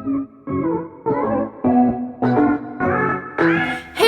Hey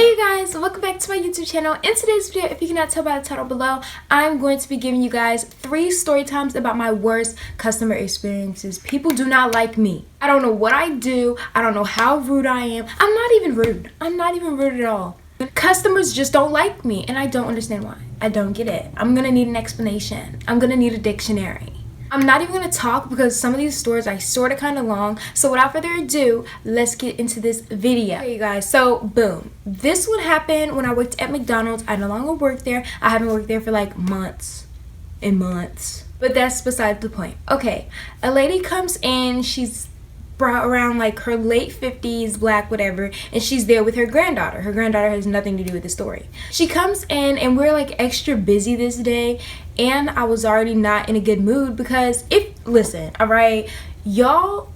you guys, welcome back to my YouTube channel. In today's video, if you cannot tell by the title below, I'm going to be giving you guys 3 story times about my worst customer experiences. People do not like me. I don't know what I do. I don't know how rude I am. I'm not even rude. I'm not even rude at all. Customers just don't like me and I don't understand why. I don't get it. I'm gonna need an explanation. I'm gonna need a dictionary. I'm not even going to talk because some of these stories are sort of kind of long. So without further ado, let's get into this video. Okay, you guys, so boom. This would happen when I worked at McDonald's. I no longer work there. I haven't worked there for like months and months. But that's beside the point. Okay, a lady comes in. She's around like her late 50s, black, whatever, and she's there with her granddaughter. Her granddaughter has nothing to do with the story. She comes in and we're like extra busy this day, and I was already not in a good mood because listen, all right, y'all,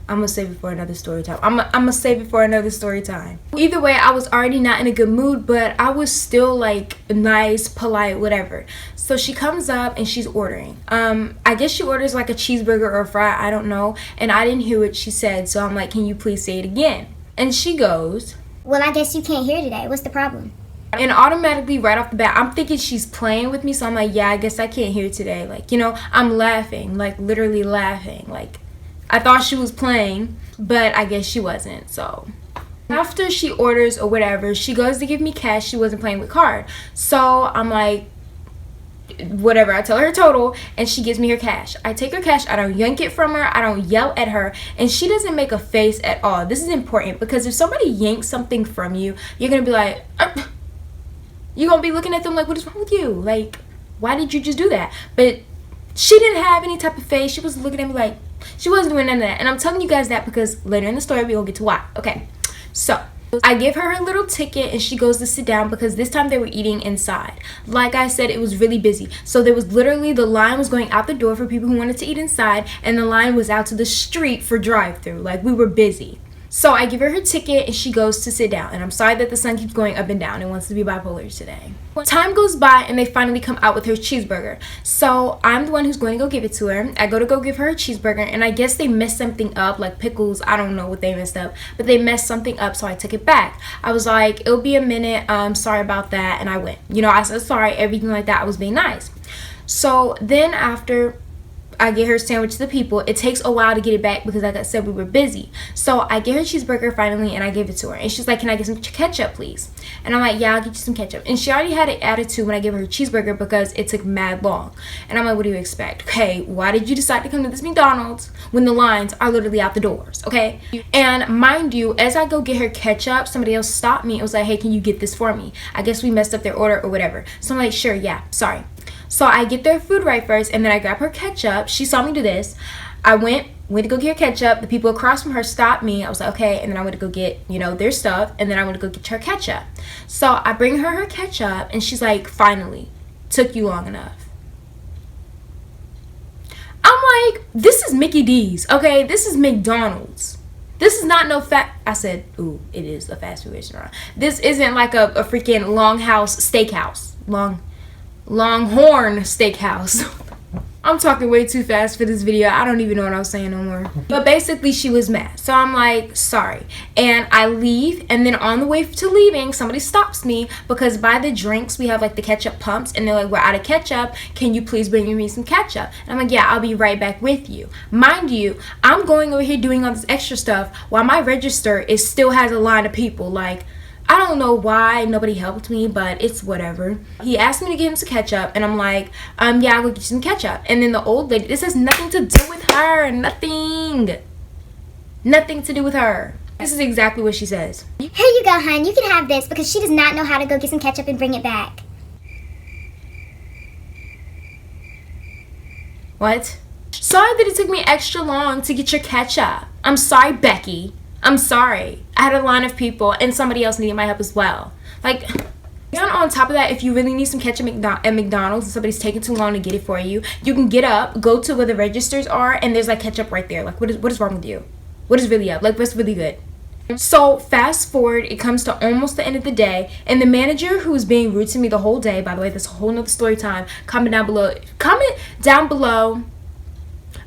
I'm gonna save it for another story time. I'm gonna save it for another story time. Either way, I was already not in a good mood, but I was still like nice, polite, whatever. So she comes up and she's ordering. I guess she orders like a cheeseburger or a fry, I don't know. And I didn't hear what she said, so I'm like, can you please say it again? And she goes, well, I guess you can't hear today. What's the problem? And automatically right off the bat, I'm thinking she's playing with me. So I'm like, yeah, I guess I can't hear today. Like, you know, I'm laughing, like literally laughing. Like, I thought she was playing, but I guess she wasn't. So after she orders or whatever, she goes to give me cash. She wasn't playing with card. So I'm like, whatever, I tell her total and she gives me her cash. I take her cash, I don't yank it from her, I don't yell at her, and she doesn't make a face at all. This is important because if somebody yanks something from you, you're gonna be like, you're gonna be looking at them like, what is wrong with you? Like, why did you just do that? But she didn't have any type of face. She was looking at me like, she wasn't doing none of that. And I'm telling you guys that because later in the story we will get to why. Okay, so I give her her little ticket and she goes to sit down because this time they were eating inside. Like I said, it was really busy. So there was literally, the line was going out the door for people who wanted to eat inside, and the line was out to the street for drive-through. Like, we were busy. So I give her her ticket and she goes to sit down. And I'm sorry that the sun keeps going up and down. It wants to be bipolar today. Time goes by and they finally come out with her cheeseburger. So I'm the one who's going to go give it to her. I go give her a cheeseburger, and I guess they messed something up, like pickles. I don't know what they messed up, but they messed something up, so I took it back. I was like, it'll be a minute. Sorry about that. And I went. You know, I said sorry, everything like that. I was being nice. So then after I get her sandwich to the people, it takes a while to get it back because like I said, we were busy. So I get her cheeseburger finally and I give it to her, and she's like, can I get some ketchup please? And I'm like, yeah, I'll get you some ketchup. And she already had an attitude when I gave her cheeseburger because it took mad long. And I'm like, what do you expect? Okay, why did you decide to come to this McDonald's when the lines are literally out the doors? Okay, and mind you, as I go get her ketchup, somebody else stopped me. It was like, hey, can you get this for me? I guess we messed up their order or whatever. So I'm like, sure, yeah, sorry. So I get their food right first, and then I grab her ketchup. She saw me do this. I went to go get her ketchup. The people across from her stopped me. I was like, okay. And then I went to go get, you know, their stuff. And then I went to go get her ketchup. So I bring her her ketchup, and she's like, finally, took you long enough. I'm like, this is Mickey D's, okay? This is McDonald's. This is not no I said, ooh, it is a fast food restaurant. This isn't like a freaking Longhouse Steakhouse. Longhorn Steakhouse. I'm talking way too fast for this video. I don't even know what I was saying no more. But basically, she was mad. So I'm like, sorry. And I leave. And then on the way to leaving, somebody stops me because by the drinks, we have like the ketchup pumps. And they're like, we're out of ketchup. Can you please bring me some ketchup? And I'm like, yeah, I'll be right back with you. Mind you, I'm going over here doing all this extra stuff while my register still has a line of people. Like, I don't know why nobody helped me, but it's whatever. He asked me to get him some ketchup, and I'm like, yeah, I'll go get you some ketchup. And then the old lady, this has nothing to do with her. Nothing to do with her. This is exactly what she says. Here you go, hon. You can have this because she does not know how to go get some ketchup and bring it back. What? Sorry that it took me extra long to get your ketchup. I'm sorry, Becky. I'm sorry. I had a line of people and somebody else needed my help as well. Like, and on top of that, if you really need some ketchup at McDonald's and somebody's taking too long to get it for you, you can get up, go to where the registers are, and there's like ketchup right there. Like, what is wrong with you? What is really up? Like, what's really good? So fast forward, it comes to almost the end of the day, and the manager who was being rude to me the whole day, by the way, this whole nother story time, comment down below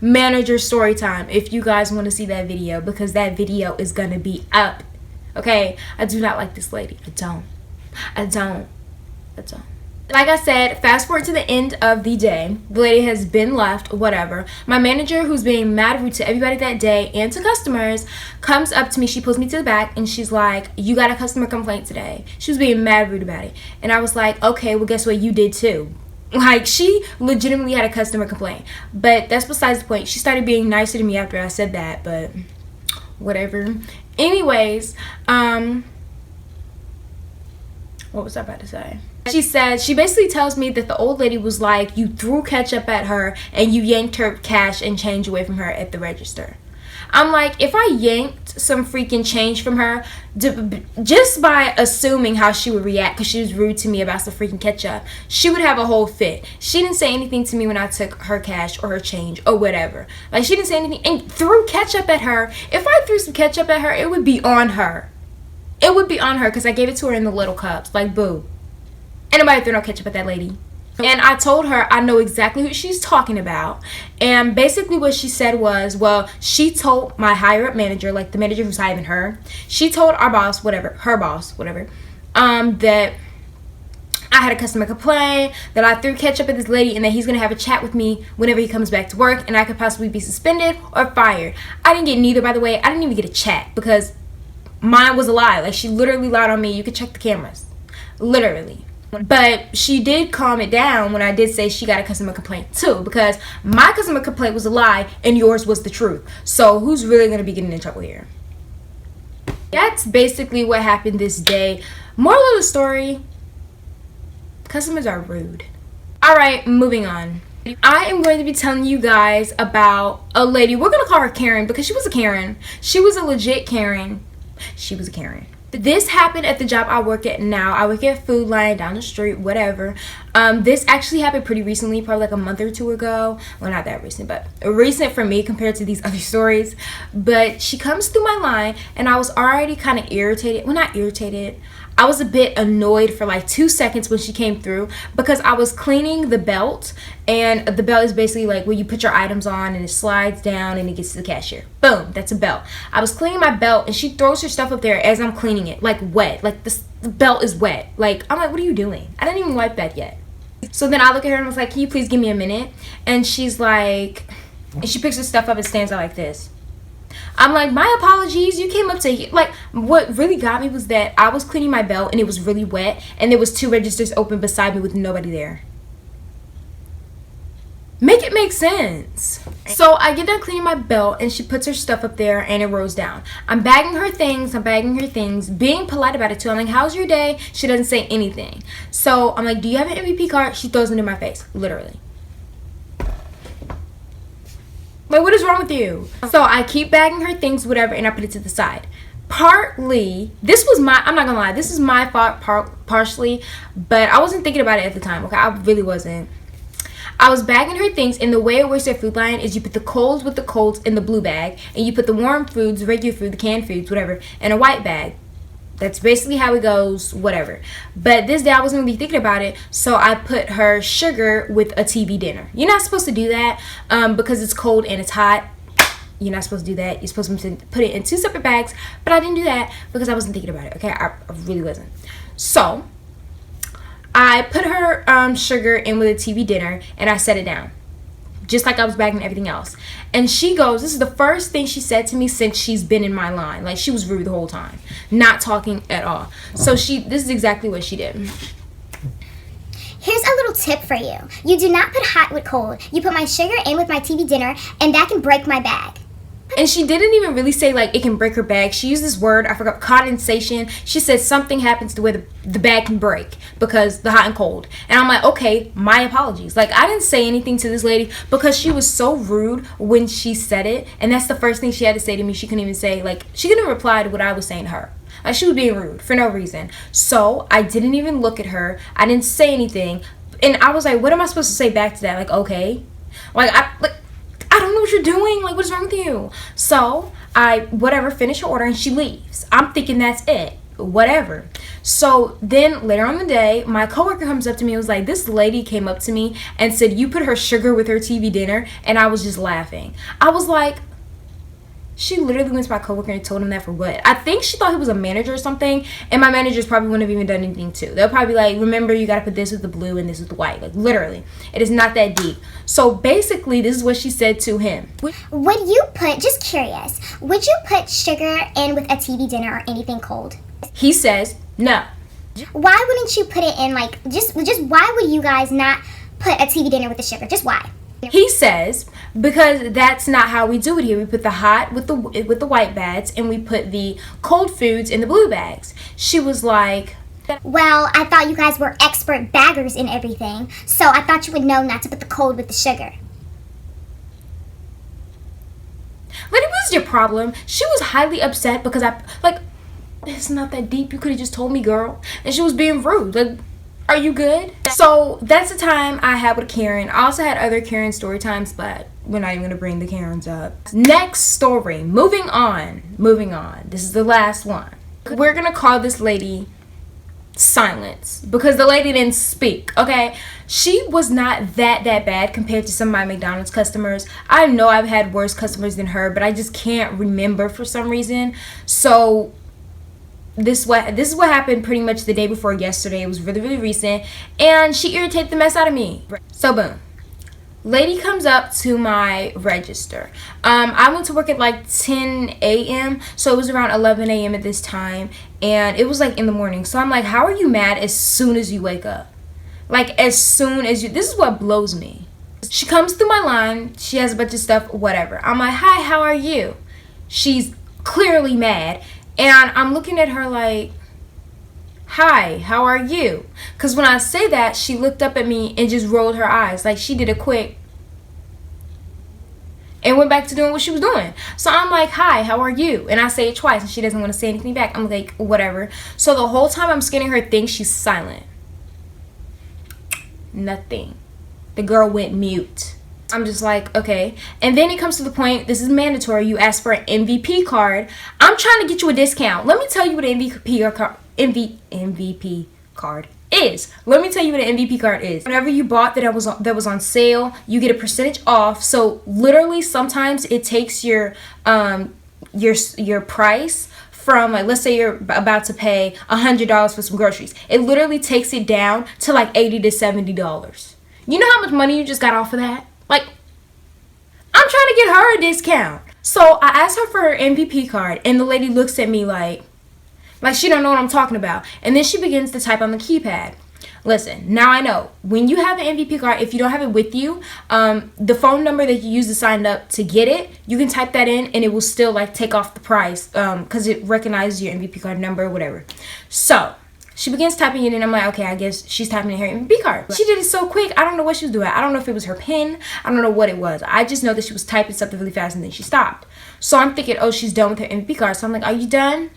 manager story time if you guys want to see that video, because that video is gonna be up. Okay, I do not like this lady. I don't. Like I said, fast forward to the end of the day. The lady has been left, whatever. My manager, who's being mad rude to everybody that day and to customers, comes up to me. She pulls me to the back and she's like, you got a customer complaint today. She was being mad rude about it. And I was like, okay, well, guess what? You did too. Like, she legitimately had a customer complaint. But that's besides the point. She started being nicer to me after I said that, but whatever. Anyways, what was I about to say? She said, she basically tells me that the old lady was like, you threw ketchup at her and you yanked her cash and change away from her at the register. I'm like, if I yanked some freaking change from her, just by assuming how she would react because she was rude to me about some freaking ketchup, she would have a whole fit. She didn't say anything to me when I took her cash or her change or whatever. Like, she didn't say anything and threw ketchup at her. If I threw some ketchup at her, it would be on her. It would be on her because I gave it to her in the little cups. Like, boo. Ain't nobody threw no ketchup at that lady. And I told her I know exactly who she's talking about. And basically what she said was, well, she told my higher up manager, like the manager who's higher than her, she told our boss, whatever, her boss, whatever, that I had a customer complain that I threw ketchup at this lady and that he's going to have a chat with me whenever he comes back to work and I could possibly be suspended or fired. I didn't get neither, by the way. I didn't even get a chat because mine was a lie. Like, she literally lied on me. You could check the cameras. Literally. But she did calm it down when I did say she got a customer complaint too, because my customer complaint was a lie and yours was the truth. So who's really going to be getting in trouble here? That's basically what happened this day. Moral of the story, customers are rude. Alright, moving on. I am going to be telling you guys about a lady. We're going to call her Karen because she was a Karen. She was a legit Karen. She was a Karen. This happened at the job I work at now. I work at Food Line down the street, whatever. This actually happened pretty recently, probably like a month or two ago. Well, not that recent, but recent for me compared to these other stories. But she comes through my line, and I was already kind of irritated. Well, not irritated. I was a bit annoyed for like 2 seconds when she came through because I was cleaning the belt, and the belt is basically like where you put your items on and it slides down and it gets to the cashier. Boom, that's a belt. I was cleaning my belt and she throws her stuff up there as I'm cleaning it, like wet. Like the belt is wet. Like, I'm like, what are you doing? I didn't even wipe that yet. So then I look at her and I was like, can you please give me a minute? And she's like, and she picks her stuff up and stands out like this. I'm like, my apologies, you came up to here. Like, what really got me was that I was cleaning my belt and it was really wet and there was 2 registers open beside me with nobody there. Make it make sense. So I get done cleaning my belt and she puts her stuff up there and it rolls down. I'm bagging her things, being polite about it too. I'm like, how's your day? She doesn't say anything. So I'm like, do you have an MVP card? She throws it in my face, literally. Like, what is wrong with you? So I keep bagging her things, whatever, and I put it to the side. Partly, this was my, I'm not gonna lie, this is my fault partially, but I wasn't thinking about it at the time, okay? I really wasn't. I was bagging her things, and the way it works at Food Line is you put the colds with the colds in the blue bag, and you put the warm foods, regular food, the canned foods, whatever, in a white bag. That's basically how it goes, whatever. But this day I wasn't really thinking about it, so I put her sugar with a TV dinner. You're not supposed to do that because it's cold and it's hot. You're not supposed to do that. You're supposed to put it in 2 separate bags, but I didn't do that because I wasn't thinking about it, okay? I really wasn't. So I put her sugar in with a TV dinner and I set it down, just like I was bagging everything else. And she goes, this is the first thing she said to me since she's been in my line. Like, she was rude the whole time, not talking at all. So this is exactly what she did. Here's a little tip for you. You do not put hot with cold. You put my sugar in with my TV dinner, and that can break my bag. And she didn't even really say, like, it can break her bag. She used this word, I forgot, condensation. She said something happens to where the bag can break because the hot and cold. And I'm like, okay, my apologies. Like, I didn't say anything to this lady because she was so rude when she said it. And that's the first thing she had to say to me. She couldn't even say, like, she couldn't reply to what I was saying to her. Like, she was being rude for no reason. So I didn't even look at her. I didn't say anything. And I was like, what am I supposed to say back to that? Like, okay. I don't know what you're doing. Like, what's wrong with you? So I, finish her order and she leaves. I'm thinking that's it. Whatever. So then later on in the day, my coworker comes up to me and was like, this lady came up to me and said, you put her sugar with her TV dinner. And I was just laughing. I was like, she literally went to my coworker and told him that for what? I think she thought he was a manager or something, and my managers probably wouldn't have even done anything too. They'll probably be like, remember, you gotta put this with the blue and this with the white. Like, literally. It is not that deep. So basically, this is what she said to him. Would you put, just curious, would you put sugar in with a TV dinner or anything cold? He says, no. Why wouldn't you put it in, like, just why would you guys not put a TV dinner with the sugar? Just why? He says, because that's not how we do it here. We put the hot with the white bags, and we put the cold foods in the blue bags. She was like, well, I thought you guys were expert baggers in everything, so I thought you would know not to put the cold with the sugar. Lady, what's your problem? She was highly upset because it's not that deep. You could have just told me, girl. And she was being rude. Like, are you good? So that's the time I had with Karen. I also had other Karen story times, but we're not even going to bring the Karens up. Next story. Moving on. This is the last one. We're going to call this lady Silence because the lady didn't speak, okay? She was not that bad compared to some of my McDonald's customers. I know I've had worse customers than her, but I just can't remember for some reason. So this is what happened pretty much the day before yesterday. It was really recent, and she irritated the mess out of me. So boom, lady comes up to my register. I went to work at like 10 a.m. so it was around 11 a.m. at this time, and it was like in the morning. So I'm like, how are you mad as soon as you wake up? Like, as soon as you, this is what blows me. She comes through my line, she has a bunch of stuff, whatever. I'm like, hi, how are you? She's clearly mad. And I'm looking at her like, hi, how are you? Because when I say that, she looked up at me and just rolled her eyes. Like, she did a quick and went back to doing what she was doing. So I'm like, hi, how are you? And I say it twice and she doesn't want to say anything back. I'm like, whatever. So the whole time I'm scanning her thing, she's silent. Nothing. The girl went mute. I'm just like, okay. And then it comes to the point, this is mandatory. You ask for an MVP card. I'm trying to get you a discount. Let me tell you what an MVP card is. Let me tell you what an MVP card is. Whenever you bought that was on sale, you get a percentage off. So literally sometimes it takes your price from, like, let's say you're about to pay $100 for some groceries. It literally takes it down to like $80 to $70. You know how much money you just got off of that? Like, I'm trying to get her a discount. So I asked her for her MVP card, and the lady looks at me like she don't know what I'm talking about. And then she begins to type on the keypad. Listen, now I know, when you have an MVP card, if you don't have it with you, the phone number that you use to sign up to get it, you can type that in, and it will still, like, take off the price because it recognizes your MVP card number or whatever. So she begins typing it in, and I'm like, okay, I guess she's typing in her MVP card. She did it so quick, I don't know what she was doing. I don't know if it was her pen. I don't know what it was. I just know that she was typing something really fast, and then she stopped. So I'm thinking, oh, she's done with her MVP card. So I'm like, are you done?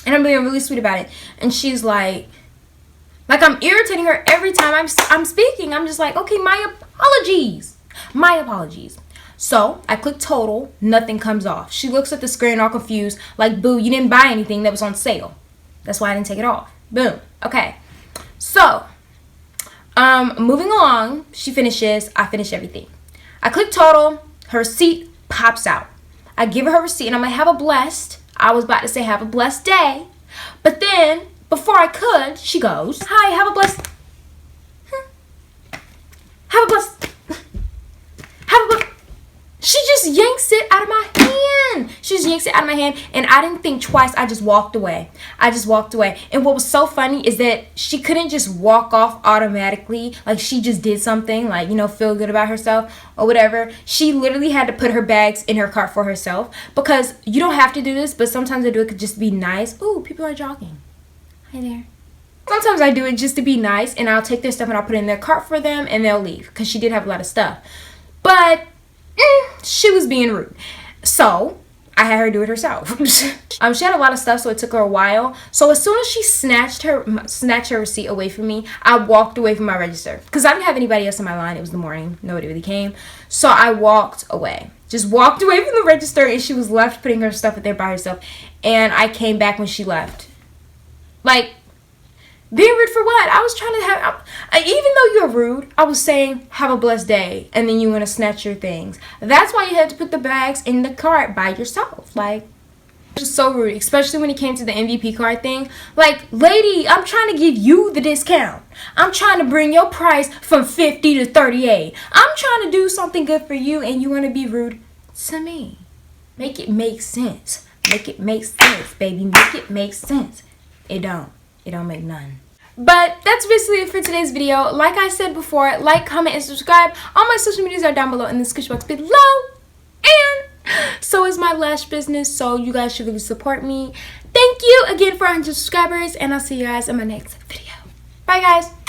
And I'm being really sweet about it. And she's like I'm irritating her every time I'm speaking. I'm just like, okay, my apologies. So I click total, nothing comes off. She looks at the screen all confused, like, boo, you didn't buy anything that was on sale. That's why I didn't take it off. Boom. Okay. So, moving along, she finishes, I finish everything. I click total, her receipt pops out. I give her receipt, and I'm like, I was about to say have a blessed day. But then, before I could, she goes, hi, have a blessed, she just yanks it out of my hand. And I didn't think twice. I just walked away. And what was so funny is that she couldn't just walk off automatically. Like, she just did something, like, feel good about herself or whatever. She literally had to put her bags in her cart for herself, because you don't have to do this, but sometimes I do it to just be nice. Ooh, people are jogging. Hi there. Sometimes I do it just to be nice, and I'll take their stuff and I'll put it in their cart for them, and they'll leave, because she did have a lot of stuff. But she was being rude. So I had her do it herself. She had a lot of stuff, so it took her a while. So as soon as she snatched her receipt away from me, I walked away from my register, because I didn't have anybody else in my line. It was the morning. Nobody really came. So I walked away. Just walked away from the register, and she was left putting her stuff there by herself. And I came back when she left. Like, Being rude for what? I was trying to even though you're rude, I was saying, have a blessed day. And then you want to snatch your things. That's why you had to put the bags in the cart by yourself. Like, it was so rude, especially when it came to the MVP card thing. Like, lady, I'm trying to give you the discount. I'm trying to bring your price from 50 to 38. I'm trying to do something good for you, and you want to be rude to me. Make it make sense. Make it make sense, baby. Make it make sense. It don't make none. But that's basically it for today's video. Like I said before, like, comment, and subscribe. All my social medias are down below in the description box below. And so is my lash business, so you guys should really support me. Thank you again for 100 subscribers, and I'll see you guys in my next video. Bye, guys.